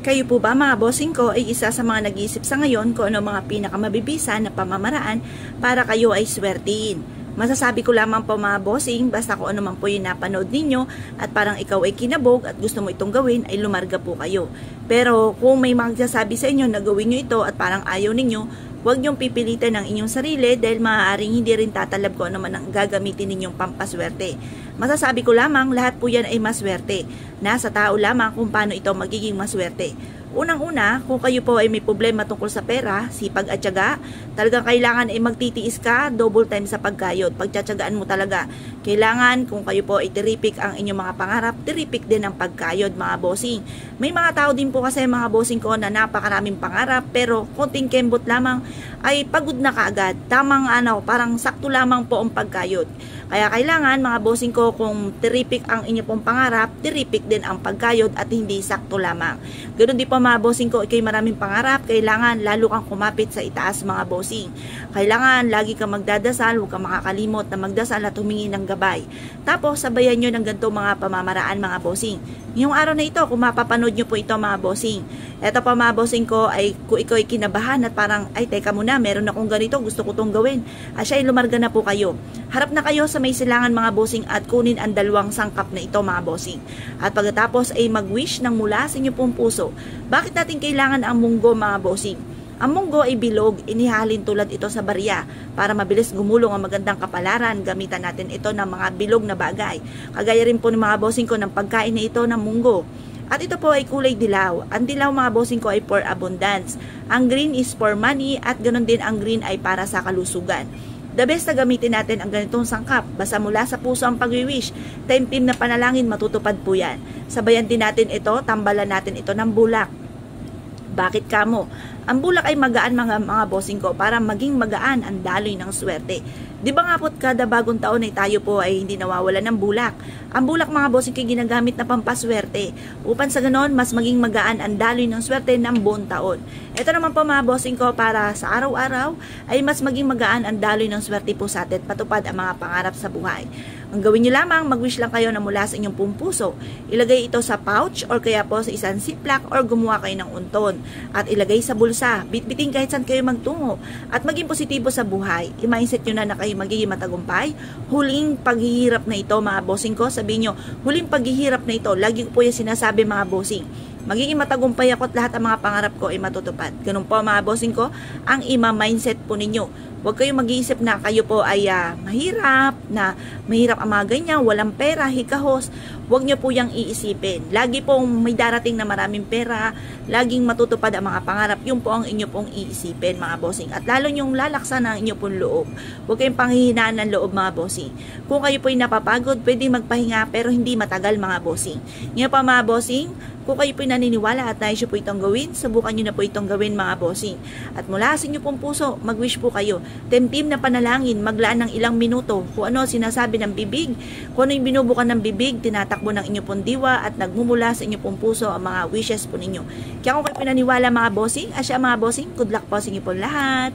Kayo po ba mga bossing ko ay isa sa mga nag-iisip sa ngayon kung ano mga pinakamabibisa na pamamaraan para kayo ay swertiin? Masasabi ko lamang po mga bossing, basta kung ano man po yung napanood ninyo at parang ikaw ay kinabog at gusto mo itong gawin, ay lumarga po kayo. Pero kung may magsasabi sa inyo na gawin nyo ito at parang ayaw ninyo, huwag niyong pipilitan ng inyong sarili dahil maaaring hindi rin tatalab ko ano man ang gagamitin ninyong pampaswerte. Masasabi ko lamang, lahat po yan ay maswerte. Nasa tao lamang kung paano ito magiging maswerte. Unang-una, kung kayo po ay may problema tungkol sa pera, sipag at tiyaga, talagang kailangan ay magtitiis ka, double time sa pagkayod. Pagtsatsagaan mo talaga. Kailangan, kung kayo po ay terrific ang inyong mga pangarap, terrific din ang pagkayod mga bossing. May mga tao din po kasi mga bossing ko na napakaraming pangarap, pero konting kembot lamang ay pagod na kaagad. Tamang parang sakto lamang po ang pagkayod. Kaya kailangan mga bossing ko, kung terrific ang inyo pong pangarap, terrific din ang pagkayod at hindi sakto lamang. Ganoon din po mga bossing ko, ikay maraming pangarap, kailangan lalo kang kumapit sa itaas mga bossing. Kailangan lagi kang magdadasal, huwag kang makakalimot na magdasal at humingi ng gabay. Tapos sabayan nyo ng ganito mga pamamaraan mga bossing. Ngayong araw na ito, kung mapapanood nyo po ito mga bossing, eto pa mga bossing ko ay kung ikaw ay kinabahan at parang, ay teka muna, meron akong ganito, gusto ko itong gawin. Siya ay lumarga na po kayo. Harap na kayo sa may silangan mga bossing at kunin ang dalawang sangkap na ito mga bossing. At pagkatapos ay mag-wish ng mula sa inyo pong puso. Bakit natin kailangan ang munggo mga bossing? Ang munggo ay bilog, inihalin tulad ito sa barya para mabilis gumulong ang magandang kapalaran. Gamitan natin ito ng mga bilog na bagay. Kagaya rin po ng mga bossing ko ng pagkain na ito ng munggo. At ito po ay kulay dilaw. Ang dilaw mga bossing ko ay for abundance. Ang green is for money at ganoon din ang green ay para sa kalusugan. The best na gamitin natin ang ganitong sangkap. Basta mula sa puso ang pag-wish. Taimtim na panalangin, matutupad po yan. Sabayan din natin ito, tambalan natin ito ng bulak. Bakit kamo? Ang bulak ay magaan mga bossing ko para maging magaan ang daloy ng swerte. Di ba nga po't kada bagong taon ay tayo po ay hindi nawawala ng bulak? Ang bulak mga bossing ko ginagamit na pampaswerte upang sa ganon mas maging magaan ang daloy ng swerte ng buong taon. Ito naman po mga bossing ko para sa araw-araw ay mas maging magaan ang daloy ng swerte po sa atin patupad ang mga pangarap sa buhay. Ang gawin nyo lamang, mag-wish lang kayo na mula sa inyong pong puso. Ilagay ito sa pouch or kaya po sa isang ziplock or gumawa kayo ng unton. At ilagay sa bulsa, bitbitin kahit saan kayo magtungo. At maging positibo sa buhay. I-mindset nyo na kayo magiging matagumpay. Huling paghihirap na ito mga bossing ko, sabihin nyo, huling paghihirap na ito, lagi ko po yung sinasabi mga bossing. Magiging matagumpay ako at lahat ng mga pangarap ko ay matutupad. Ganun po mga bossing ko, ang ima-mindset po ninyo. Huwag kayong mag-iisip na kayo po ay mahirap ang mga ganyan, walang pera, hikahos. Huwag nyo po yung iisipin. Lagi pong may darating na maraming pera, laging matutupad ang mga pangarap. Yun po ang inyo pong iisipin mga bossing. At lalo nyong lalaksan ang inyo pong loob. Huwag kayong panghihinaan ng loob mga bossing. Kung kayo po ay napapagod, pwede magpahinga pero hindi matagal mga bossing. Ngayon pa mga bossing, kung kayo po naniniwala at nais po itong gawin, subukan nyo na po itong gawin mga bossing. At mula sa inyo pong puso, mag-wish po kayo. Temtim na panalangin, maglaan ng ilang minuto. Kung ano sinasabi ng bibig, kung ano yung binubukan ng bibig, tinatakbo ng inyo pong diwa at nagmumula sa inyo pong puso ang mga wishes po ninyo. Kaya kung kayo pinaniwala mga bossing, asya mga bossing, good luck po sa inyo po lahat.